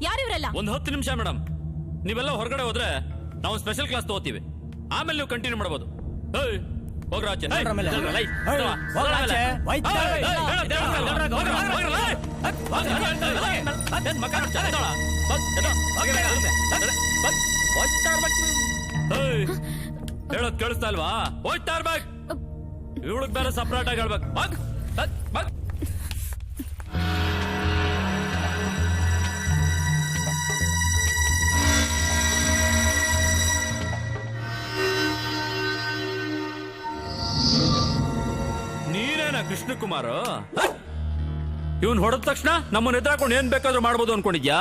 ಯಾರು ಇವರೆಲ್ಲ? ಒಂದು 10 ನಿಮಿಷ ಮೇಡಮ್. ನೀವೆಲ್ಲ ಹೊರಗಡೆ ಹೋದ್ರೆ ನಾವು ಸ್ಪೆಷಲ್ ಕ್ಲಾಸ್ ತಗೋತೀವಿ, ಆಮೇಲೆ ನೀವು ಕಂಟಿನ್ಯೂ ಮಾಡಬಹುದು. ಹೋಗ್ರಾಚೆ. ಹೇಳೋದ್ ಕೇಳಿಸ್ತಾ ಇಲ್ವಾ? ಹೋಯ್ತಾ ಇರ್ಬೇಕು. ಇವಳಗ್ ಬೇರೆ ಸಪ್ರೇಟ್ ಆಗಿ ಹೇಳ್ಬೇಕು. ನೀನೇನ ಕೃಷ್ಣಕುಮಾರ್? ಇವನ್ ಹೊಡೆದ ತಕ್ಷಣ ನಮ್ಮನ್ನ ಎದುರಾಕೊಂಡು ಏನ್ ಬೇಕಾದ್ರೂ ಮಾಡ್ಬೋದು ಅನ್ಕೊಂಡಿದ್ಯಾ?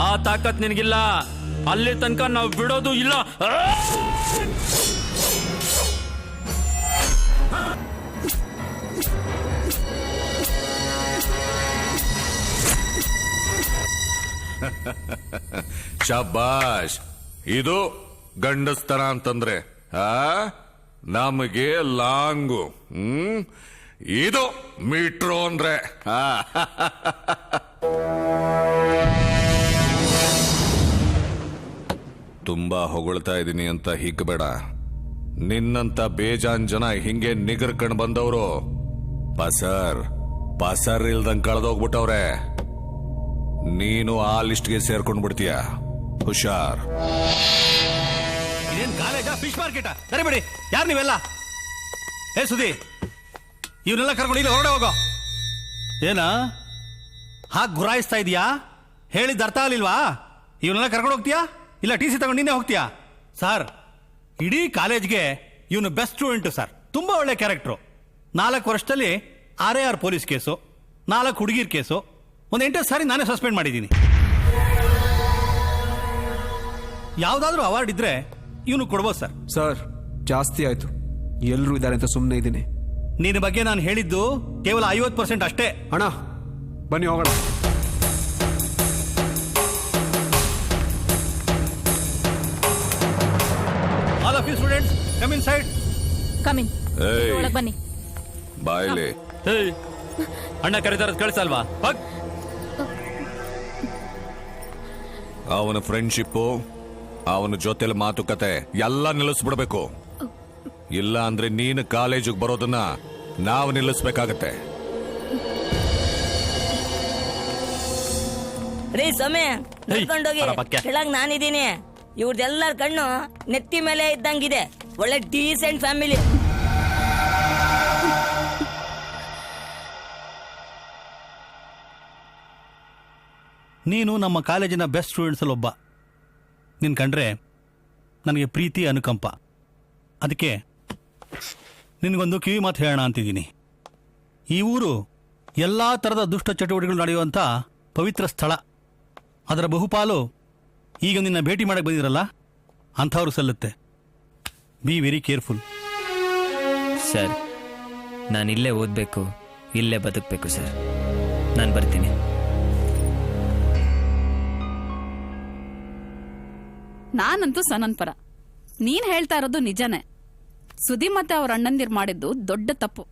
ಆ ತಾಕತ್ ನಿನಗಿಲ್ಲ. ಅಲ್ಲಿ ತನಕ ನಾವು ಬಿಡೋದು ಇಲ್ಲ. ಶಬಾಷ್, ಇದು ಗಂಡಸ್ತನ ಅಂತಂದ್ರೆ ನಮಗೆ ಲಾಂಗು, ಇದು ಮೀಟ್ರೋ ಅಂದ್ರೆ. ತುಂಬಾ ಹೊಗಳ್ತಾ ಇದೀನಿ ಅಂತ ಹಿಗ್ಬೇಡ. ನಿನ್ನಂತ ಬೇಜಾನ್ ಜನ ಹಿಂಗೆ ನಿಗರ್ಕಂಡ್ ಬಂದವರು ಪಸರ್ ಇಲ್ದಂಗ್ ಕಳೆದೋಗ್ಬಿಟ್ಟವ್ರೆ. ನೀನು ಆ ಲಿಸ್ಟ್ಗೆ ಸೇರ್ಕೊಂಡ್ ಬಿಡ್ತೀಯ. ಹುಷಾರ್. ಇದೇನ್ ಕಾಲೇಜಾ ಫಿಶ್ ಮಾರ್ಕೆಟಾ? ಸರಿಬಿಡಿ. ಯಾರು ನೀವೆಲ್ಲ? ಏ ಸುದಿ, ಇವನ್ನೆಲ್ಲ ಕರ್ಕೊಂಡು ಇಲ್ಲಿ ಹೊರಗಡೆ ಹೋಗೋ. ಏನ ಹಾಗೆ ಗುರಾಯಿಸ್ತಾ ಇದೀಯಾ? ಹೇಳಿದ ಅರ್ಥ ಆಗ್ಲಿಲ್ವಾ? ಇವನ್ನೆಲ್ಲ ಕರ್ಕೊಂಡು ಹೋಗ್ತೀಯಾ ಇಲ್ಲ ಟಿ ಸಿ ತಗೊಂಡು ನಿನ್ನೆ ಹೋಗ್ತೀಯಾ? ಸರ್, ಇಡೀ ಕಾಲೇಜ್ಗೆ ಇವನು ಬೆಸ್ಟ್ ಸ್ಟೂಡೆಂಟು ಸರ್. ತುಂಬಾ ಒಳ್ಳೆ ಕ್ಯಾರೆಕ್ಟ್ರು. 4 ವರ್ಷದಲ್ಲಿ 6 ಪೊಲೀಸ್ ಕೇಸು, 4 ಹುಡುಗಿರ್ ಕೇಸು, ಒಂದು 8 ಸಾರಿ ನಾನೇ ಸಸ್ಪೆಂಡ್ ಮಾಡಿದ್ದೀನಿ. ಯಾವ್ದಾದ್ರು ಅವಾರ್ಡ್ ಇದ್ರೆ ಇವನು ಕೊಡ್ಬೋದು ಸರ್. ಸರ್, ಜಾಸ್ತಿ ಆಯ್ತು. ಎಲ್ಲರೂ ಇದ್ದಾರೆ ಅಂತ ಸುಮ್ಮನೆ ಇದ್ದೀನಿ. ನಿನ್ನ ಬಗ್ಗೆ ನಾನು ಹೇಳಿದ್ದು ಕೇವಲ 50% ಅಷ್ಟೇ. ಅಣ್ಣ ಬನ್ನಿ ಹೋಗೋಣ. All of you students come inside. Come in. ಒಳಗೆ ಬನ್ನಿ. ಬಾಯ್ಲೆ. ಅಣ್ಣ ಕರೀತಾರ ಕಳಿಸಲ್ವಾ? ಅವನ ಫ್ರೆಂಡ್ಶಿಪ್ಪು, ಅವನ ಜೊತೆಲಿ ಮಾತುಕತೆ ಎಲ್ಲ ನಿಲ್ಲಿಸ್ಬಿಡ್ಬೇಕು. ಇಲ್ಲ ಅಂದ್ರೆ ನೀನು ಕಾಲೇಜಿಗೆ ಬರೋದನ್ನ ನಾವು ನಿಲ್ಲಿಸ್ಬೇಕಾಗತ್ತೆ. ರೀ ಸಮಯ ಕರ್ಕೊಂಡೋಗಿ ಕೆಳಗ್ ನಾನಿದ್ದೀನಿ. ಇವ್ರದೆಲ್ಲರ ಕಣ್ಣು ನೆತ್ತಿ ಮೇಲೆ ಇದ್ದಂಗಿದೆ. ಒಳ್ಳೆ ಡೀಸೆಂಟ್ ಫ್ಯಾಮಿಲಿ. ನೀನು ನಮ್ಮ ಕಾಲೇಜಿನ ಬೆಸ್ಟ್ ಸ್ಟೂಡೆಂಟ್ಸ್ ಅಲ್ಲಿ ಒಬ್ಬ. ನಿನ್ ಕಂಡ್ರೆ ನನಗೆ ಪ್ರೀತಿ ಅನುಕಂಪ. ಅದಕ್ಕೆ ನಿನಗೊಂದು ಕಿವಿ ಮಾತು ಹೇಳೋಣ ಅಂತಿದ್ದೀನಿ. ಈ ಊರು ಎಲ್ಲ ಥರದ ದುಷ್ಟ ಚಟುವಟಿಕೆಗಳು ನಡೆಯುವಂಥ ಪವಿತ್ರ ಸ್ಥಳ. ಅದರ ಬಹುಪಾಲು ಈಗ ನಿನ್ನ ಭೇಟಿ ಮಾಡಕ್ಕೆ ಬಂದಿರಲ್ಲ ಅಂಥವ್ರು ಸಲ್ಲುತ್ತೆ. Be very careful. ಸರ್, ನಾನು ಇಲ್ಲೇ ಓದಬೇಕು, ಇಲ್ಲೇ ಬದುಕಬೇಕು ಸರ್. ನಾನು ಬರ್ತೀನಿ. ನಾನಂತೂ ಸನನ್ ಪರ. ನೀನ್ ಹೇಳ್ತಾ ಇರೋದು ನಿಜನೇ. ಸುದಿ ಮತ್ತೆ ಅವ್ರ ಅಣ್ಣಂದಿರ್ ಮಾಡಿದ್ದು ದೊಡ್ಡ ತಪ್ಪು.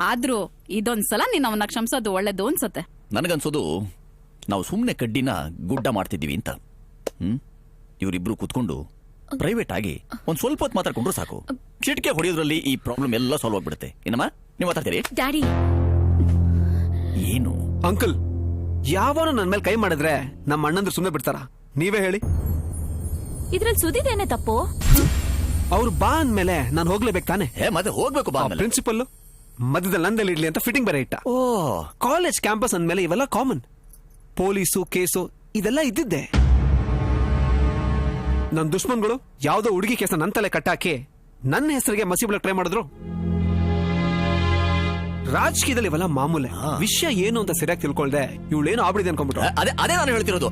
ಆದ್ರೂ ಇದೊಂದ್ಸಲ ನೀನ್ ಅವನ್ನ ಕ್ಷಮಿಸೋದು ಒಳ್ಳೇದು ಅನ್ಸತ್ತೆ. ನನಗನ್ಸೋದು ನಾವು ಸುಮ್ಮನೆ ಕಡ್ಡಿನ ಗುಡ್ಡ ಮಾಡ್ತಿದ್ದೀವಿ ಅಂತ. ಇವರಿಬ್ರು ಕೂತ್ಕೊಂಡು ಪ್ರೈವೇಟ್ ಆಗಿ ಒಂದ್ ಸ್ವಲ್ಪ ಹೊತ್ತು ಮಾತಾಡ್ಕೊಂಡ್ರು ಸಾಕು. ಚಿಟಿಕೆ ಹೊಡೆಯೋದ್ರಲ್ಲಿ ಈ ಪ್ರಾಬ್ಲಮ್ ಎಲ್ಲ ಸಾಲ್ವ್ ಆಗ್ಬಿಡುತ್ತೆ. ಏನಮ್ಮ ನೀವು ಮಾತಾಡ್ತೀರಿ? ಡ್ಯಾಡಿ ಏನು ಅಂಕಲ್, ಯಾವನು ನನ್ನ ಮೇಲೆ ಕೈ ಮಾಡಿದ್ರೆ ನಮ್ಮ ಅಣ್ಣಂದ್ರು ಸುಮ್ಮನೆ ಬಿಡ್ತಾರ? ನೀವೇ ಹೇಳಿ. ಇದ್ರಲ್ಲಿ ಸುದಿದೇನೆ ತಪ್ಪು? ಅವ್ರು ಬಾ ಅಂದ್ಮೇಲೆ ನಾನು ಹೋಗ್ಲೇಬೇಕು ತಾನೆ? ಮತ್ತೆ ಹೋಗ್ಬೇಕು ಬಾ. ಪ್ರಿನ್ಸಿಪಲ್ ಮಧ್ಯದಲ್ಲಿ ನಂದಲ್ಲಿ ಇಡ್ಲಿ ಅಂತ ಫಿಟ್ಟಿಂಗ್ ಬೇರೆ ಇಟ್ಟ. ಕಾಲೇಜ್ ಕ್ಯಾಂಪಸ್ ಅಂದ್ಮೇಲೆ ಇವೆಲ್ಲ ಕಾಮನ್. ಪೊಲೀಸು ಕೇಸು ಇದೆಲ್ಲ ಇದ್ದಿದ್ದೆ. ನನ್ನ ದುಶ್ಮನ್ಗಳು ಯಾವ್ದೋ ಹುಡುಗಿ ಕೇಸ ನನ್ನ ತಲೆ ಕಟ್ಟಾಕಿ ನನ್ನ ಹೆಸರಿಗೆ ಮಸಿ ಟ್ರೈ ಮಾಡಿದ್ರು. ರಾಜಕೀಯದಲ್ಲಿ ಇವೆಲ್ಲ ಮಾಮೂಲೆ. ವಿಷಯ ಏನು ಅಂತ ಸರಿಯಾಗಿ ತಿಳ್ಕೊಳ್ದೆ ಇವಳೇನು ಆಗ್ಬಿಡಿದೆ ಅನ್ಕೊಂಡ್ಬಿಟ್ರು. ಅದೇ ನಾನು ಹೇಳ್ತಿರೋದು.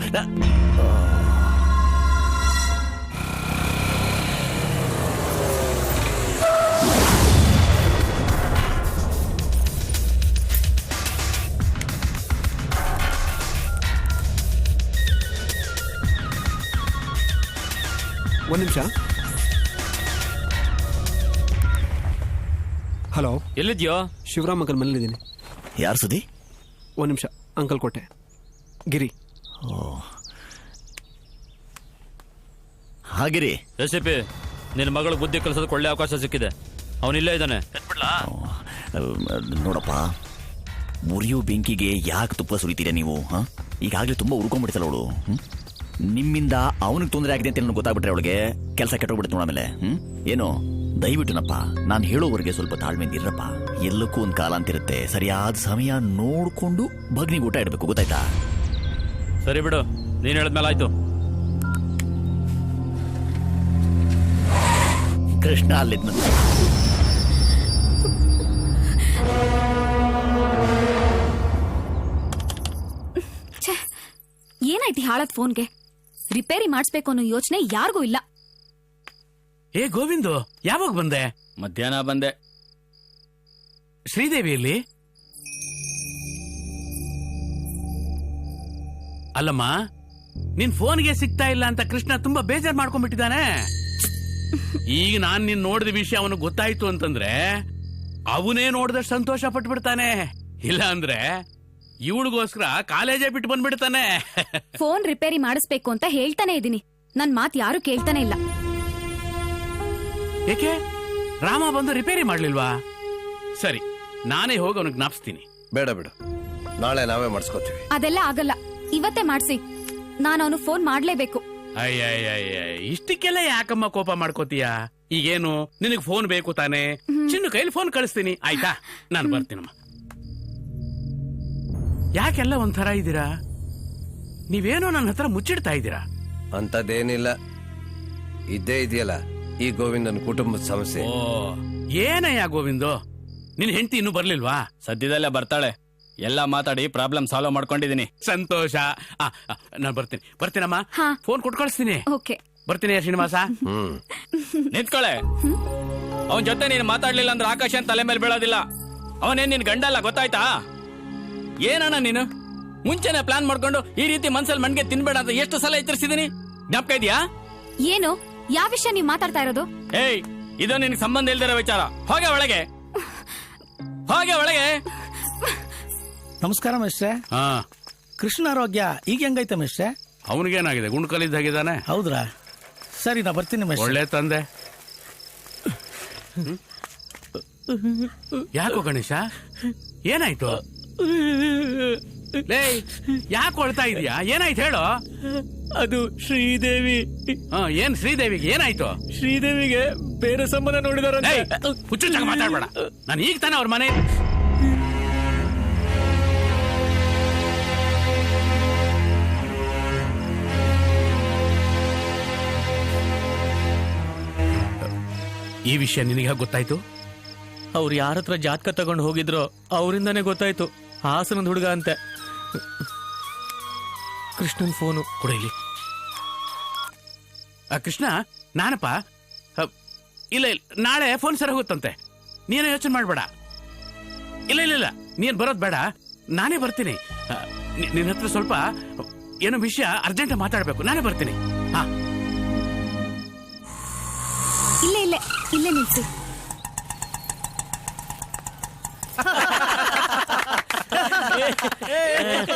ಒಂದ್ ನಿಮಿಷ. ಹಲೋ, ಎಲ್ಲಿದ್ಯೋ? ಶಿವರಾಮ್ ಅಂಕಲ್ ಮನೇಲಿದ್ದೀನಿ. ಯಾರು ಸುದಿ? ಒಂದ್ ನಿಮಿಷ, ಅಂಕಲ್ ಕೊಟ್ಟೆ. ಗಿರಿ ಹಾಗಿರಿ. ರೆಸಿಪಿ ನಿನ್ನ ಮಗಳು ಬುದ್ಧಿ ಕಲಿಸೋದಕ್ಕೆ ಒಳ್ಳೆ ಅವಕಾಶ ಸಿಕ್ಕಿದೆ. ಅವನಿಲ್ಲೇ ಇದ್ದಾನೆ. ನೋಡಪ್ಪ, ಉರಿಯೋ ಬೆಂಕಿಗೆ ಯಾಕೆ ತುಪ್ಪ ಸುರಿತೀರಾ ನೀವು? ಈಗಾಗಲೇ ತುಂಬಾ ಉರ್ಕೊಂಡ್ಬಿಡ್ತಲ್ಲ ಅವಳು. ನಿಮ್ಮಿಂದ ಅವನಿಗೆ ತೊಂದರೆ ಆಗಿದೆ ಅಂತ ನನಗೆ ಗೊತ್ತಾಗ್ಬಿಟ್ರೆ ಅವಳಿಗೆ ಕೆಲಸ ಕೆಟ್ಟೋಗ್ಬಿಡುತ್ತೆ ನೋಡಮೇಲೆ. ಏನೋ ದಯವಿಟ್ಟುನಪ್ಪ, ನಾನು ಹೇಳೋವರೆಗೆ ಸ್ವಲ್ಪ ತಾಳ್ಮೆಯಿಂದ ಇರಪ್ಪ. ಎಲ್ಲಕ್ಕೂ ಒಂದು ಕಾಲ ಅಂತಿರುತ್ತೆ. ಸರಿಯಾದ ಸಮಯ ನೋಡ್ಕೊಂಡು ಭಗ್ನಿಗೆ ಊಟ ಇಡಬೇಕು, ಗೊತ್ತಾಯ್ತಾ? ಸರಿ ಬಿಡು, ನೀನ್ ಹೇಳಿದ್ಮೇಲೆ ಆಯ್ತು. ಕೃಷ್ಣ ಅಲ್ಲಿದ್ದ ಏನಾಯ್ತು ಹಾಳದ್ ಫೋನ್ಗೆ? ರಿಪೇರಿ ಮಾಡಿಸ್ಬೇಕು ಅನ್ನೋ ಯೋಚನೆ ಯಾರಿಗೂ ಇಲ್ಲ. ಏ ಗೋವಿಂದು, ಯಾವಾಗ ಬಂದೆ? ಮಧ್ಯಾಹ್ನ ಬಂದೆ. ಶ್ರೀದೇವಿಯಲ್ಲಿ? ಅಲ್ಲಮ್ಮ, ನಿನ್ ಫೋನ್ಗೆ ಸಿಗ್ತಾ ಇಲ್ಲ ಅಂತ ಕೃಷ್ಣ ತುಂಬಾ ಬೇಜಾರ್ ಮಾಡ್ಕೊಂಡ್ಬಿಟ್ಟಿದ್ದಾನೆ. ಈಗ ನಾನ್ ನಿನ್ ನೋಡಿದ ವಿಷಯ ಅವನು ಗೊತ್ತಾಯ್ತು ಅಂತಂದ್ರೆ ಅವನೇ ನೋಡಿದಷ್ಟು ಸಂತೋಷ ಪಟ್ಬಿಡ್ತಾನೆ. ಇಲ್ಲ ಅಂದ್ರೆ ಇವಳಿಗೋಸ್ಕರ ಕಾಲೇಜೇ ಬಿಟ್ಟು ಬಂದ್ಬಿಡ್ತಾನೆ. ಫೋನ್ ರಿಪೇರಿ ಮಾಡಿಸ್ಬೇಕು ಅಂತ ಹೇಳ್ತಾನೆ ಇದೀನಿ, ನನ್ ಮಾತ್ ಯಾರು ಕೇಳ್ತಾನೆ ಇಲ್ಲ. ಏಕೆ ರಾಮ ಬಂದು ರಿಪೇರಿ ಮಾಡ್ಲಿಲ್ವಾ? ಸರಿ, ನಾನೇ ಹೋಗಿ ಅವನಿಗೆ ಜ್ಞಾಪಿಸ್ತೀನಿ. ಬೇಡ ಬಿಡು, ನಾಳೆ ನಾವೇ ಮಾಡಿಸ್ಕೋತೀವಿ. ಅದೆಲ್ಲ ಆಗಲ್ಲ, ಇವತ್ತೇ ಮಾಡ್ಸಿ. ನಾನು ಅವನು ಫೋನ್ ಮಾಡ್ಲೇಬೇಕು. ಅಯ್ಯ, ಇಷ್ಟಕ್ಕೆಲ್ಲ ಯಾಕಮ್ಮ ಕೋಪ ಮಾಡ್ಕೋತೀಯ? ಈಗೇನು ನಿನಗ್ ಫೋನ್ ಬೇಕು ತಾನೆ? ಚಿನ್ನು ಕೈಲಿ ಫೋನ್ ಕಳಿಸ್ತೀನಿ, ಆಯ್ತಾ? ನಾನು ಬರ್ತೀನಮ್ಮ. ಯಾಕೆಲ್ಲ ಒಂಥರ ಇದ್ದೀರಾ? ನೀವೇನೋ ನನ್ನ ಹತ್ರ ಮುಚ್ಚಿಡ್ತಾ ಇದ್ದೀರಾ? ಅಂತದೇನಿಲ್ಲ, ಇದ್ದೇ ಇದೆಯಲ್ಲ ಈ ಗೋವಿಂದನ್ ಕುಟುಂಬದ ಸಮಸ್ಯೆ. ಓ, ಏನಯ್ಯ ಗೋವಿಂದು, ನಿನ್ ಹೆಂಡತಿ ಇನ್ನೂ ಬರ್ಲಿಲ್ವಾ? ಸದ್ಯದಲ್ಲೇ ಬರ್ತಾಳೆ. ಎಲ್ಲ ಮಾತಾಡಿ ಪ್ರಾಬ್ಲಮ್ ಸಾಲ್ವ್ ಮಾಡ್ಕೊಂಡಿದೀನಿ. ಸಂತೋಷ. ನಾನು ಬರ್ತೀನಮ್ಮ. ಹಾ. ಫೋನ್ ಕೊಟ್ಟು ಕಳಿಸ್ತೀನಿ. ಓಕೆ, ಬರ್ತೀನಿ ಶ್ರೀನಿವಾಸ. ನಿಂತ್ಕೊಳೆ. ಅವನ್ ಜೊತೆ ನೀನು ಮಾತಾಡ್ಲಿಲ್ಲ ಅಂದ್ರೆ ಆಕಾಶ ತಲೆ ಮೇಲೆ ಬೀಳೋದಿಲ್ಲ. ಅವನೇನ್ ನಿನ್ ಗಂಡ ಅಲ್ಲ, ಗೊತ್ತಾಯ್ತಾ? ಏನಣ್ಣ ನೀನು ಮುಂಚೆನೆ ಪ್ಲಾನ್ ಮಾಡ್ಕೊಂಡು ಈ ರೀತಿ ಮನ್ಸಲ್ಲಿ ಮಣ್ಗೆ ತಿನ್ಬೇಡ ಅಂತ ಎಷ್ಟು ಸಲ ಎಚ್ಚರಿಸಿದೀನಿ, ಜ್ಞಾಪಕ ಇದೆಯಾ? ಏನು, ಯಾವ ವಿಷಯ ನೀವ್ ಮಾತಾಡ್ತಾ ಇರೋದು? ಏಯ್, ಇದು ನಿನಗೆ ಸಂಬಂಧ ಇಲ್ದಿರೋ ವಿಚಾರ. ಹೋಗೆ ಒಳಗೆ, ಹೋಗೆ ಒಳಗೆ. ನಮಸ್ಕಾರ ಮಿಸ್ಟ್ರೆ. ಹಾ, ಕೃಷ್ಣ ಆರೋಗ್ಯ ಈಗ ಹೆಂಗೈತೆ ಮಿಸ್ಟ್ರೆ? ಅವನಿಗೇನಾಗಿದೆ? ಗುಂಡು ಕಲಿದ್ದಾಗಿದ್ದಾನೆ. ಹೌದ್ರಾ? ಸರಿ, ನಾ ಬರ್ತೀನಿ ಮಿಸ್ಟ್ರೆ. ಒಳ್ಳೆ ತಂದೆ. ಯಾಕೋ ಗಣೇಶ, ಏನಾಯ್ತು? ಲೇ, ಯಾಕೆ ಹೊಳ್ತಾ ಇದೀಯಾ? ಏನಾಯ್ತು ಹೇಳು. ಅದು ಶ್ರೀದೇವಿ. ಏನ್ ಶ್ರೀದೇವಿಗೆ ಏನಾಯ್ತು? ಶ್ರೀದೇವಿಗೆ ಬೇರೆ ಸಂಬಂಧ ನೋಡಿದಾರ. ಹುಚ್ಚುಚ್ಚಾಗ ಮಾತಾಡ್ಬೇಡ. ನಾನು ಈಗ ತಾನೆ ಅವ್ರ ಮನೆ. ಈ ವಿಷಯ ನಿನಗೆ ಗೊತ್ತಾಯ್ತು? ಅವ್ರು ಯಾರ ಹತ್ರ ಜಾತಕ ತಗೊಂಡು ಹೋಗಿದ್ರೋ ಅವರಿಂದಾನೇ ಗೊತ್ತಾಯ್ತು. ಹಾಸನದ ಹುಡುಗ ಅಂತೆ. ಕೃಷ್ಣನ್ ಫೋನು ಕೊಡಲಿ. ಕೃಷ್ಣ, ನಾನಪ್ಪ. ಇಲ್ಲ, ನಾಳೆ ಫೋನ್ ಸರಿ ಹೋಗುತ್ತಂತೆ. ನೀನು ಯೋಚನೆ ಮಾಡ್ಬೇಡ. ಇಲ್ಲ, ನೀನ್ ಬರೋದ್ ಬೇಡ, ನಾನೇ ಬರ್ತೀನಿ. ನಿನ್ನ ಹತ್ರ ಸ್ವಲ್ಪ ಏನೋ ವಿಷಯ ಅರ್ಜೆಂಟ್ ಮಾತಾಡ್ಬೇಕು. ನಾನೇ ಬರ್ತೀನಿ. ಹಾ, ಇಲ್ಲೇ ನಿಲ್ಸಿ.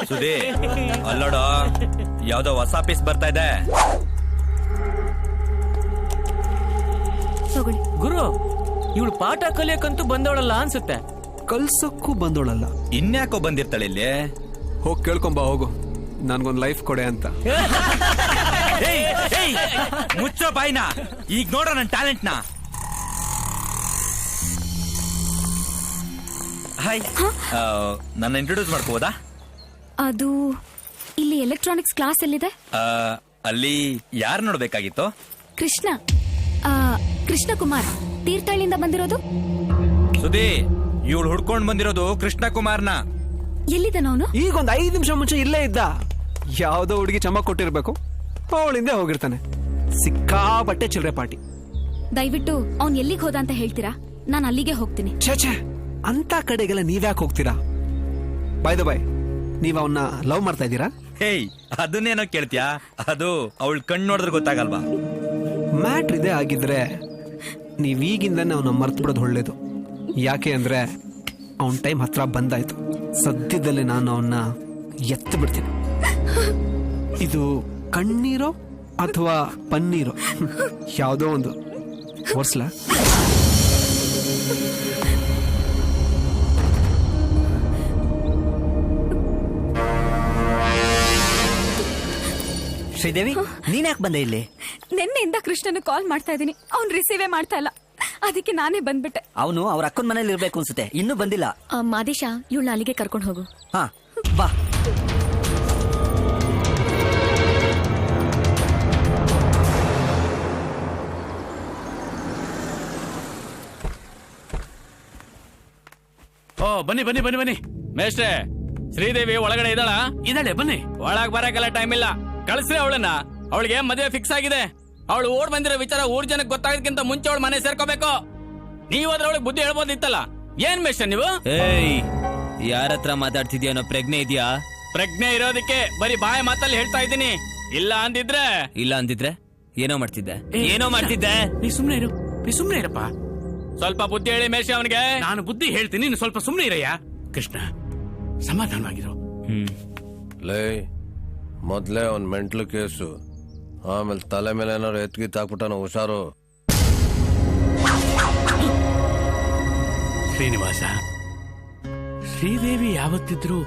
ಸುಧಿ, ಅಲ್ಲೋಡ, ಯಾವ್ದೋ ಹೊಸ ಪೀಸ್ ಬರ್ತಾ ಇದೆ. ತಗೊಳ್ಳಿ. ಗುರು, ಇವಳು ಪಾಠ ಕಲಿಯಕ್ಕಂತೂ ಬಂದವಳಲ್ಲ ಅನ್ಸುತ್ತೆ. ಕಲ್ಸಕ್ಕೂ ಬಂದೋಳಲ್ಲ. ಇನ್ಯಾಕೋ ಬಂದಿರ್ತಾಳೆ ಇಲ್ಲಿ? ಹೋಗಿ ಕೇಳ್ಕೊಂಬ, ಹೋಗು, ನನ್ಗೊಂದ್ ಲೈಫ್ ಕೊಡೆ ಅಂತ. ಮುಚ್ಚೋ ಬಾಯ್ನ, ಈಗ ನೋಡೋ ನನ್ನ ಟ್ಯಾಲೆಂಟ್ ನ. ಹಾಯ್, ನನ್ನ ಇಂಟ್ರೊಡ್ಯೂಸ್ ಮಾಡ್ಕೋಬೋದಾ? ಅದು ಇಲ್ಲಿ ಎಲೆಕ್ಟ್ರಾನಿಕ್ಸ್ ಕ್ಲಾಸ್ ಎಲ್ಲಿದೆ? ಅಲ್ಲಿ ಯಾರು ನೋಡ್ಬೇಕಾಗಿತ್ತು? ಕೃಷ್ಣ, ಕೃಷ್ಣ ಕುಮಾರ್, ತೀರ್ಥಹಳ್ಳಿಯಿಂದ ಬಂದಿರೋದು. ಸುಧಿ, ಇವಳು ಹುಡ್ಕೊಂಡ್ ಬಂದಿರೋದು ಕೃಷ್ಣ ಕುಮಾರ್ನ. ಎಲ್ಲಿದ್ದಾನ ಅವನು? ಈಗ ಒಂದ್ 5 ನಿಮಿಷ ಮುಂಚೆ ಇಲ್ಲೇ ಇದ್ದ. ಯಾವ್ದೋ ಹುಡುಗಿ ಚಮಕ್ ಕೊಟ್ಟಿರ್ಬೇಕು, ಅವಳಿಂದ ಹೋಗಿರ್ತಾನೆ. ಸಿಕ್ಕಾಪಟ್ಟೆ ಚಿಲ್ರೆ ಪಾರ್ಟಿ. ದಯವಿಟ್ಟು ಅವ್ನ್ ಎಲ್ಲಿಗೆ ಹೋದ ಅಂತ ಹೇಳ್ತೀರಾ? ನಾನು ಅಲ್ಲಿಗೆ ಹೋಗ್ತೀನಿ. ಛೇ, ಅಂತ ಕಡೆಗೆಲ್ಲ ನೀವ್ಯಾಕೆ ಹೋಗ್ತೀರಾ? ಬೈ ದ ಬೈ, ನೀವ್ ಅವನ್ನ ಲವ್ ಮಾಡ್ತಾ ಇದ್ದೀರಾ? ಹೇಯ್, ಅದನ್ನೇನೋ ಕೇಳ್ತ್ಯಾ? ಅದು ಅವಳು ಕಣ್ಣು ನೋಡಿದ್ರೆ ಗೊತ್ತಾಗಲ್ವಾ? ಮ್ಯಾಟ್ರ್ ಇದೇ ಆಗಿದ್ರೆ ನೀವೀಗಿಂದಾನೆ ಅವನ್ನ ಮರ್ತು ಬಿಡೋದು ಒಳ್ಳೇದು. ಯಾಕೆ ಅಂದ್ರೆ ಅವನ್ ಟೈಮ್ ಹತ್ರ ಬಂದಾಯ್ತು. ಸದ್ಯದಲ್ಲೇ ನಾನು ಅವನ್ನ ಎತ್ತು ಬಿಡ್ತೀನಿ. ಇದು ಕಣ್ಣೀರೋ ಅಥವಾ ಪನ್ನೀರೋ ಯಾವುದೋ ಒಂದು ಒರ್ಸ್ಲಾ? ಶ್ರೀದೇವಿ ನೀನ್ ಯಾಕೆ ಬಂದೆ ಇಲ್ಲಿ? ನಿನ್ನೆಯಿಂದ ಕೃಷ್ಣನ ಕಾಲ್ ಮಾಡ್ತಾ ಇದೀನಿ, ಅವ್ನ್ ರಿಸೀವೇ ಮಾಡ್ತಾ ಇಲ್ಲ. ಅದಕ್ಕೆ ನಾನೇ ಬಂದ್ಬಿಟ್ಟೆ. ಅವನು ಅವ್ರ ಅಕ್ಕನ ಮನೇಲಿ ಇರ್ಬೇಕು ಅನ್ಸುತ್ತೆ, ಇನ್ನೂ ಬಂದಿಲ್ಲ. ಮಾದೇಶ, ಇವಳನ್ನ ಅಲ್ಲಿಗೆ ಕರ್ಕೊಂಡು ಹೋಗು. ಹಾ ಬಾ. ಓ ಬನ್ನಿ ಬನ್ನಿ ಬನ್ನಿ ಬನ್ನಿ. ಮೇಷ್ಟ್ರೆ, ಶ್ರೀದೇವಿ ಒಳಗಡೆ ಇದ್ದಾಳ? ಇದ್ದಾಳೆ, ಬನ್ನಿ. ಒಳಗ್ ಬರಕ್ಕೆಲ್ಲ ಟೈಮ್ ಇಲ್ಲ, ಕಳಿಸ್ರಿ ಅವಳನ್ನ. ಅವಳಿಗೆ ಮದುವೆ ಫಿಕ್ಸ್ ಆಗಿದೆ. ಅವಳು ಓಡ್ ಬಂದಿರೋ ವಿಚಾರ ಊರ್ ಜನಕ್ಕೆ ಗೊತ್ತಾಗೋದಕ್ಕಿಂತ ಮುಂಚೆ ಅವಳು ಮನೆ ಸೇರ್ಕೋಬೇಕು. ನೀವು ಅದ್ರೊಳಗೆ ಬುದ್ಧಿ ಹೇಳ್ಬೋದಿತ್ತಲ್ಲ. ಏನ್ ಮೇಷ್ಟ್ರೆ ನೀವು? ಯಾರ ಹತ್ರ ಮಾತಾಡ್ತಿದ್ಯಾ? ಅನ್ನೋ ಪ್ರಜ್ಞೆ ಇದೆಯಾ? ಪ್ರಜ್ಞೆ ಇರೋದಕ್ಕೆ ಬರೀ ಬಾಯ ಮಾತಲ್ಲಿ ಹೇಳ್ತಾ ಇದ್ದೀನಿ. ಇಲ್ಲ ಅಂದಿದ್ರೆ ಏನೋ ಮಾಡ್ತಿದ್ದೆ, ಏನೋ ಮಾಡ್ತಿದ್ದೆ. ನೀ ಸುಮ್ನೆ ಇರು, ನೀ ಸುಮ್ನೆ ಇರಪ್ಪ. ಸ್ವಲ್ಪ ಬುದ್ಧಿ ಹೇಳಿ ಮೇಷ್ಟ್ರೆ ಅವನಿಗೆ. ನಾನು ಬುದ್ಧಿ ಹೇಳ್ತೀನಿ, ನೀನು ಸ್ವಲ್ಪ ಸುಮ್ನೆ ಇರಯ್ಯ. ಕೃಷ್ಣ, ಸಮಾಧಾನವಾಗಿರು. ಲೇ, ಮೊದ್ಲೇ ಅವ್ನ್ ಮೆಂಟ್ಲು ಕೇಸು, ಆಮೇಲೆ ತಲೆ ಮೇಲೆ ಏನಾರು ಎತ್ಗಿತ್ತಾಕ್ಬಿಟ್ಟಾನ, ಹುಷಾರು. ಶ್ರೀನಿವಾಸ, ಶ್ರೀದೇವಿ ಯಾವತ್ತಿದ್ರು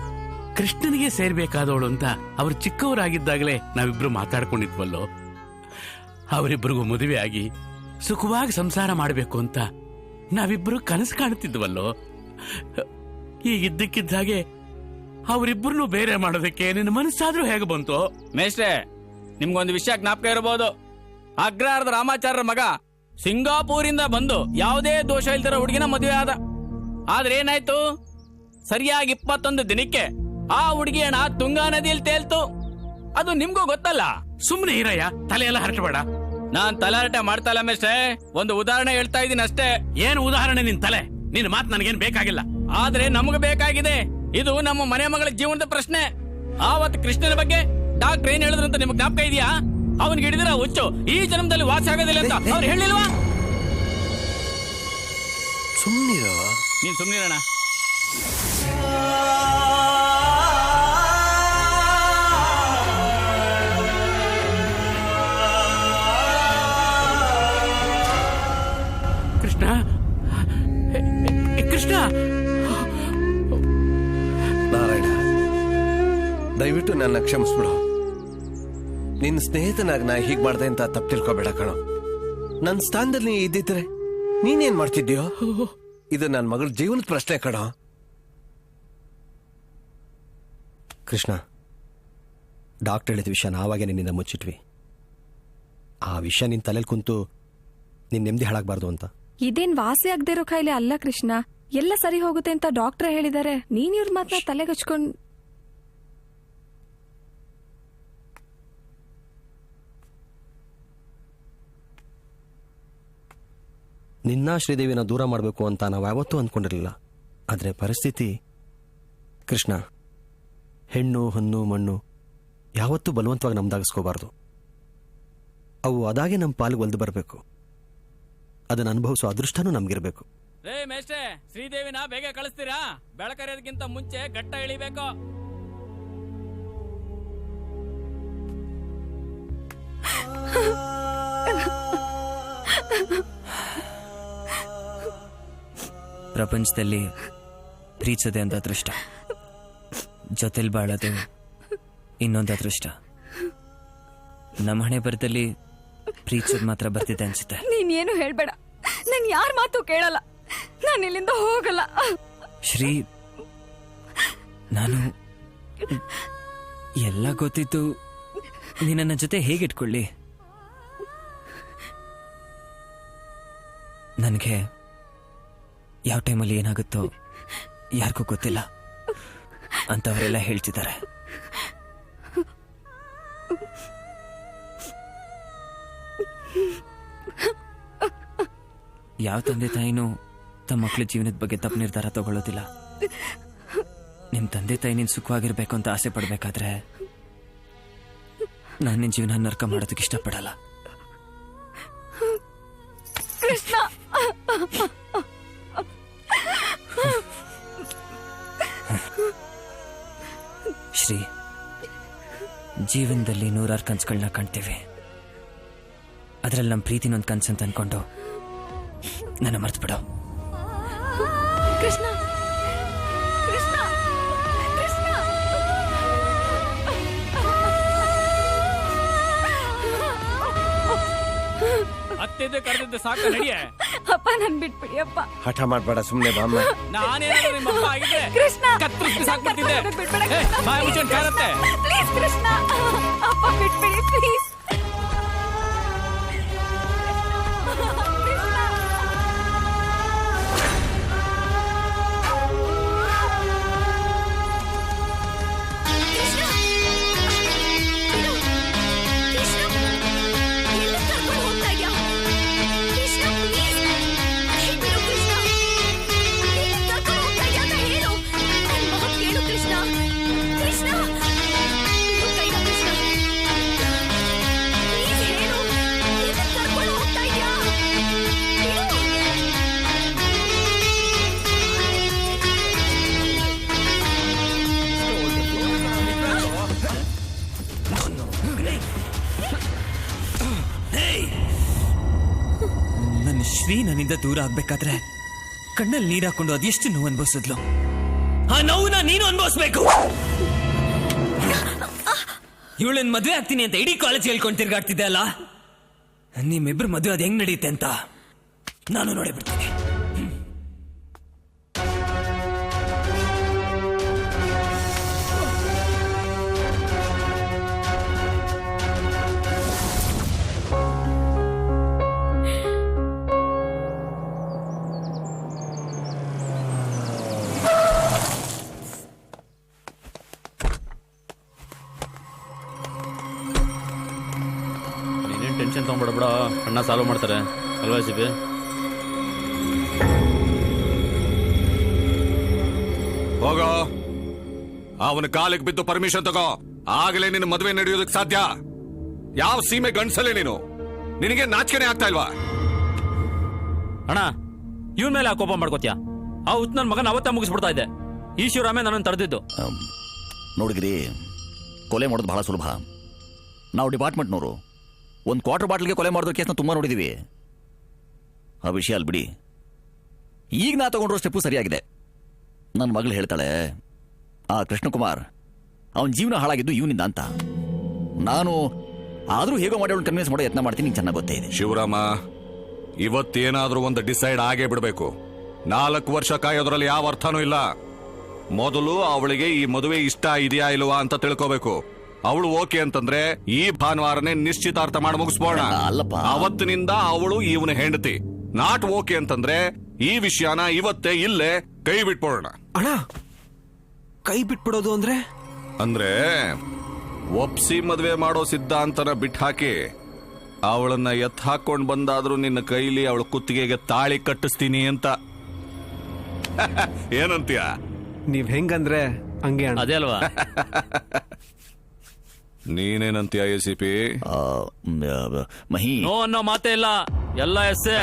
ಕೃಷ್ಣನಿಗೆ ಸೇರ್ಬೇಕಾದವಳು ಅಂತ ಅವ್ರು ಚಿಕ್ಕವರಾಗಿದ್ದಾಗಲೇ ನಾವಿಬ್ರು ಮಾತಾಡ್ಕೊಂಡಿದ್ವಲ್ಲೋ. ಅವರಿಬ್ಬರಿಗೂ ಮದುವೆ ಆಗಿ ಸುಖವಾಗಿ ಸಂಸಾರ ಮಾಡಬೇಕು ಅಂತ ನಾವಿಬ್ರು ಕನಸು ಕಾಣುತ್ತಿದ್ವಲ್ಲೋ. ಈಗ ಇದ್ದಕ್ಕಿದ್ದ ಹಾಗೆ ಅವರಿಬ್ಬರನ್ನು ಬೇರೆ ಮಾಡೋದಕ್ಕೆ ನಿನ್ನ ಮನಸ್ಸಾದ್ರೂ ಹೇಗೆ ಬಂತು? ಮೇಷ್ಟ್ರೆ, ನಿಮ್ಗೊಂದು ವಿಷಯ ಜ್ಞಾಪಕ ಇರಬಹುದು. ಅಗ್ರಹಾರದ ರಾಮಾಚಾರ್ಯರ ಮಗ ಸಿಂಗಾಪುರಿಂದ ಬಂದು ಯಾವುದೇ ದೋಷ ಇಲ್ದಿರೋ ಹುಡುಗಿನ ಮದುವೆ ಆದ. ಆದ್ರೆ ಏನಾಯ್ತು? ಸರಿಯಾಗಿ 21 ದಿನಕ್ಕೆ ಆ ಹುಡುಗಿ ಹಣ ತುಂಗಾ ನದಿಯಲ್ಲಿ ತೇಲ್ತು. ಅದು ನಿಮ್ಗೂ ಗೊತ್ತಲ್ಲ. ಸುಮ್ನೆ ಇರಯ್ಯ, ತಲೆ ಎಲ್ಲ ಹರಟಬೇಡ. ನಾನ್ ತಲಾಟೆ ಮಾಡ್ತಾ ಇಲ್ಲ ಮೇಷ್ಟ್ರೆ, ಒಂದು ಉದಾಹರಣೆ ಹೇಳ್ತಾ ಇದ್ದೀನಿ ಅಷ್ಟೇ. ಏನು ಉದಾಹರಣೆ ನಿನ್ ತಲೆ? ನಿನ್ ಮಾತು ನನಗೇನ್ ಬೇಕಾಗಿಲ್ಲ. ಆದ್ರೆ ನಮಗ್ ಬೇಕಾಗಿದೆ. ಇದು ನಮ್ಮ ಮನೆ ಮಗಳ ಜೀವನದ ಪ್ರಶ್ನೆ. ಆವತ್ತು ಕೃಷ್ಣನ ಬಗ್ಗೆ ಡಾಕ್ಟರ್ ಏನ್ ಹೇಳಿದ್ರು ಅಂತ ನಿಮ್ಗೆ ಜ್ಞಾಪಕ ಇದೆಯಾ? ಅವನ್ಗೆ ಹಿಡಿದಿರ ಹುಚ್ಚು ಈ ಜನ್ಮದಲ್ಲಿ ವಾಸಿ ಆಗೋದಿಲ್ಲ ಅಂತ ಅವ್ರು ಹೇಳಿಲ್ವಾ? ಸುಮ್ನಿರೋ. ನೀನ್ ಸುಮ್ನಿರೋಣ. ಕೃಷ್ಣ, ಕೃಷ್ಣ. ನಾರಾಯಣ, ದಯವಿಟ್ಟು ನನ್ನ ಕ್ಷಮಿಸ್ಬಿಡು. ನಿನ್ನ ಸ್ನೇಹಿತನಾಗ ನಾ ಹೀಗ್ ಮಾಡ್ದೆ ಅಂತ ತಪ್ಪು ತಿಳ್ಕೊಬೇಡ ಕಣೋ. ನನ್ನ ಸ್ಥಾನದಲ್ಲಿ ನೀ ಇದ್ದಿದ್ರೆ ನೀನೇನ್ ಮಾಡ್ತಿದ್ಯೋ? ಇದು ನನ್ನ ಮಗಳ ಜೀವನದ ಪ್ರಶ್ನೆ ಕಣೋ. ಕೃಷ್ಣ, ಡಾಕ್ಟರ್ ಹೇಳಿದ ವಿಷಯ ನಾವಾಗೆ ನಿನ್ನಿಂದ ಮುಚ್ಚಿಟ್ವಿ. ಆ ವಿಷಯ ನಿನ್ ತಲೆಯಲ್ಲಿ ಕುಂತು ನಿನ್ ನೆಮ್ಮದಿ ಹಾಳಾಗಬಾರ್ದು ಅಂತ. ಇದೇನ್ ವಾಸಿ ಆಗದೆ ಇರೋ ಕಾಯಿಲೆ ಅಲ್ಲ ಕೃಷ್ಣ, ಎಲ್ಲ ಸರಿ ಹೋಗುತ್ತೆ ಅಂತ ಡಾಕ್ಟರ್ ಹೇಳಿದ್ದಾರೆ. ನೀನ್ ಇವ್ರ ಮಾತನ್ನ ತಲೆಗೆ ಹಚ್ಕೊಂಡ್ ನಿನ್ನ ಶ್ರೀದೇವಿನ ದೂರ ಮಾಡಬೇಕು ಅಂತ ನಾವು ಯಾವತ್ತೂ ಅಂದ್ಕೊಂಡಿರಲಿಲ್ಲ. ಆದರೆ ಪರಿಸ್ಥಿತಿ. ಕೃಷ್ಣ, ಹೆಣ್ಣು ಹೊನ್ನು ಮಣ್ಣು ಯಾವತ್ತೂ ಬಲವಂತವಾಗಿ ನಮ್ದಾಗಿಸ್ಕೋಬಾರ್ದು. ಅವು ಅದಾಗೆ ನಮ್ಮ ಪಾಲಿಗೆ ಒಲ್ದು ಬರಬೇಕು. ಅದನ್ನು ಅನುಭವಿಸೋ ಅದೃಷ್ಟನೂ ನಮ್ಗಿರ್ಬೇಕು. ರೇ ಮೇಷ್ಟ್ರೆ, ಶ್ರೀದೇವಿನ ಬೇಗ ಕಳಿಸ್ತೀರಾ? ಬೆಳಕರಿಯೋದಕ್ಕಿಂತ ಮುಂಚೆ ಗಟ್ಟ ಇಳಿಬೇಕು. ಪ್ರಪಂಚದಲ್ಲಿ ಪ್ರೀತಿಸದೆ ಅಂತ ಅದೃಷ್ಟ, ಜೊತೆಲಿ ಬಾಳೋದು ಇನ್ನೊಂದು ಅದೃಷ್ಟ. ನಮ್ಮ ಹಣೆ ಬರದಲ್ಲಿ ಪ್ರೀತಿಸೋದು ಮಾತ್ರ ಬರ್ತಿದೆ ಅನ್ಸುತ್ತೆ. ನೀನ್ ಏನು ಹೇಳ್ಬೇಡ, ನನ್ ಯಾರ ಮಾತು ಕೇಳಲ್ಲ. ನಾನು ಇಲ್ಲಿಂದ ಹೋಗಲ್ಲ. ಶ್ರೀ, ನಾನು ಎಲ್ಲ ಗೊತ್ತಿತ್ತು, ನಿನ್ನ ಜೊತೆ ಹೇಗಿಟ್ಕೊಳ್ಳಿ? ನನಗೆ ಯಾವ ಟೈಮಲ್ಲಿ ಏನಾಗುತ್ತೋ ಯಾರಿಗೂ ಗೊತ್ತಿಲ್ಲ ಅಂತವರೆಲ್ಲ ಹೇಳ್ತಿದ್ದಾರೆ. ಯಾವ ತಂದೆ ತಾಯಿನೂ ತಮ್ಮ ಮಕ್ಕಳ ಜೀವನದ ಬಗ್ಗೆ ತಪ್ಪು ನಿರ್ಧಾರ ತಗೊಳ್ಳೋದಿಲ್ಲ. ನಿಮ್ ತಂದೆ ತಾಯಿ ನೀನ್ ಸುಖವಾಗಿರ್ಬೇಕು ಅಂತ ಆಸೆ ಪಡ್ಬೇಕಾದ್ರೆ ನಾನು ನಿನ್ ಜೀವನ ನರ್ಕ ಮಾಡೋದಕ್ಕೆ ಇಷ್ಟಪಡಲ್ಲ. ಕೃಷ್ಣ, ಶ್ರೀ, ಜೀವನದಲ್ಲಿ ನೂರಾರು ಕನ್ಸುಗಳನ್ನ ಕಾಣ್ತೀವಿ. ಅದ್ರಲ್ಲಿ ನಮ್ಮ ಪ್ರೀತಿನ ಒಂದು ಕನ್ಸಂತ ಅನ್ಕೊಂಡು ನನ್ನ ಮರ್ತು ಬಿಡು. ಕೃಷ್ಣ ಕೃಷ್ಣ ಕೃಷ್ಣ ಅತ್ತಿದ್ದೆ ಕರೆದಿದ್ದೆ ಸಾಕು, ನಡಿಯೇ. ಅಪ್ಪ ನನ್ ಬಿಟ್ಬಿಡಿ ಅಪ್ಪ. ಹಠ ಮಾಡ್ಬೇಡ, ಸುಮ್ನೆ ಬಾಮ್ಮ. ನಾನೇನಾದ್ರೂ ನಿಮ್ಮ ಅಪ್ಪ ಆಗಿದ್ರೆ ಕೃಷ್ಣ ಕತ್ತರಿಸಿ ಸಾಕ್ಬಿಡ್ತಿದ್ದೆ. ಬಿಟ್ಬಿಡ ಏ, ಬಾಯಿ ಮುಚ್ಕೊಂಡು ಕಾರತ್ತೆ. ಪ್ಲೀಸ್ ಕೃಷ್ಣ, ಅಪ್ಪ ಬಿಟ್ಬಿಡಿ ಪ್ಲೀಸ್. ನನ್ನ ಶ್ರೀ ನನ್ನಿಂದ ದೂರ ಆಗ್ಬೇಕಾದ್ರೆ ಕಣ್ಣಲ್ಲಿ ನೀರ್ ಹಾಕೊಂಡು ಅದೆಷ್ಟು ನೋವು ಅನ್ಭವಿಸಿದ್ಲು. ಆ ನೋವನ್ನ ನೀನು ಅನ್ಭವಿಸ್ಬೇಕು. ಇವಳನ್ ಮದ್ವೆ ಆಗ್ತೀನಿ ಅಂತ ಇಡೀ ಕಾಲೇಜ್ ಹೇಳ್ಕೊಂಡು ತಿರ್ಗಾಡ್ತಿದ್ದೆ ಅಲ್ಲ, ನಿಮ್ಮಿಬ್ರು ಮದುವೆ ಅದು ಹೆಂಗ್ ನಡೆಯುತ್ತೆ ಅಂತ ನಾನು ನೋಡಿಬಿಡ್ತೀನಿ. ನೀನೇನ್ ಟೆನ್ಷನ್ ತಗೊಂಡ್ಬಿಡ ಬಿಡ, ಅಣ್ಣ ಸಾಲ್ವ್ ಮಾಡ್ತಾರೆ ಅಲ್ವಾ ಸಿಬಿ? ಹೋಗೋ, ಅವನ ಕಾಲಿಗೆ ಬಿದ್ದು ಪರ್ಮಿಷನ್ ತಗೋ, ಆಗಲೇ ನಿನ್ನ ಮದುವೆ ನಡೆಯೋದಕ್ಕೆ ಸಾಧ್ಯ. ಯಾವ ಸೀಮೆ ಗಂಡ್ಸಲೇ ನೀನು? ನಿನಗೆ ನಾಚಿಕೆನೆ ಆಗ್ತಾ ಇಲ್ವಾ? ಅಣ್ಣ, ಇವನ್ ಮೇಲೆ ಕೋಪ ಮಾಡ್ಕೋತ್ಯಾ? ಆ ಹುಚ್ಚ ನನ್ನ ಮಗನ ಅವತ್ತೇ ಮುಗಿಸ್ಬಿಡ್ತಾ ಇದ್ದೆ. ಈಶ್ವರಾಮೇ ನನ್ನನ್ನು ತಡೆದಿದ್ದು. ನೋಡಿದ್ರಿ, ಕೊಲೆ ಮಾಡೋದು ಬಹಳ ಸುಲಭ. ನಾವು ಡಿಪಾರ್ಟ್ಮೆಂಟ್ನವರು ಒಂದು ಕ್ವಾರ್ಟರ್ ಬಾಟ್ಲಿಗೆ ಕೊಲೆ ಮಾಡಿದ ಕೇಸ್ನ ತುಂಬಾ ನೋಡಿದೀವಿ. ಆ ವಿಷಯ ಅಲ್ಲಿ ಬಿಡಿ. ಈಗ ನಾ ತಗೊಂಡಿರೋ ಸ್ಟೆಪ್ಪು ಸರಿಯಾಗಿದೆ. ನನ್ನ ಮಗಳು ಹೇಳ್ತಾಳೆ, ಆ ಕೃಷ್ಣಕುಮಾರ್ ಅವನ ಜೀವನ ಹಾಳಾಗಿದ್ದು ಇವನಿಂದ ಅಂತ. ನಾನು ಆದರೂ ಹೇಗೋ ಮಾಡಿ ಅವಳು ಕನ್ವಿನ್ಸ್ ಮಾಡೋ ಯತ್ನ ಮಾಡ್ತೀನಿ, ಚೆನ್ನಾಗಿ ಗೊತ್ತೇ ಇದೆ. ಶಿವರಾಮ, ಇವತ್ತೇನಾದ್ರೂ ಒಂದು ಡಿಸೈಡ್ ಆಗೇ ಬಿಡಬೇಕು. 4 ವರ್ಷ ಕಾಯೋದ್ರಲ್ಲಿ ಯಾವ ಅರ್ಥನೂ ಇಲ್ಲ. ಮೊದಲು ಅವಳಿಗೆ ಈ ಮದುವೆ ಇಷ್ಟ ಇದೆಯಾ ಇಲ್ವಾ ಅಂತ ತಿಳ್ಕೋಬೇಕು. ಅವಳು ಓಕೆ ಅಂತಂದ್ರೆ ಈ ಭಾನುವಾರನೇ ನಿಶ್ಚಿತಾರ್ಥ ಮಾಡಿ ಮುಗಿಸ್ಬೋಣ. ಅಲ್ಲಪ್ಪ, ಅವತ್ತಿನಿಂದ ಅವಳು ಇವನ ಹೆಂಡತಿ. ನಾಟ್ ಓಕೆ ಅಂತಂದ್ರೆ ಈ ವಿಷಯನ ಇವತ್ತೇ ಇಲ್ಲೇ ಕೈ ಬಿಟ್ಬೋಣ. ಅಣ್ಣ, ಕೈ ಬಿಟ್ಬಿಡೋದು ಅಂದ್ರೆ ಅಂದ್ರೆ ಒಪ್ಸಿ ಮದ್ವೆ ಮಾಡೋ ಸಿದ್ಧಾಂತನ ಬಿಟ್ಟು ಹಾಕಿ ಅವಳನ್ನ ಎತ್ ಹಾಕೊಂಡ್ ಬಂದಾದ್ರೂ ನಿನ್ನ ಕೈಲಿ ಅವಳ ಕುತ್ತಿಗೆಗೆ ತಾಳಿ ಕಟ್ಟಿಸ್ತೀನಿ ಅಂತ. ಏನಂತೀಯ? ನೀವ್ ಹೆಂಗಂದ್ರೆ ಹಂಗೆ ಅಣ್ಣ. ಅದೇ ಅಲ್ವಾ? ನೀನೇನಂತೀಯ ACP? ಮಹಿ, ನೋ ಅನ್ನೋ ಮಾತೇ ಇಲ್ಲ, ಎಲ್ಲ ಎಸ್ಸೆ.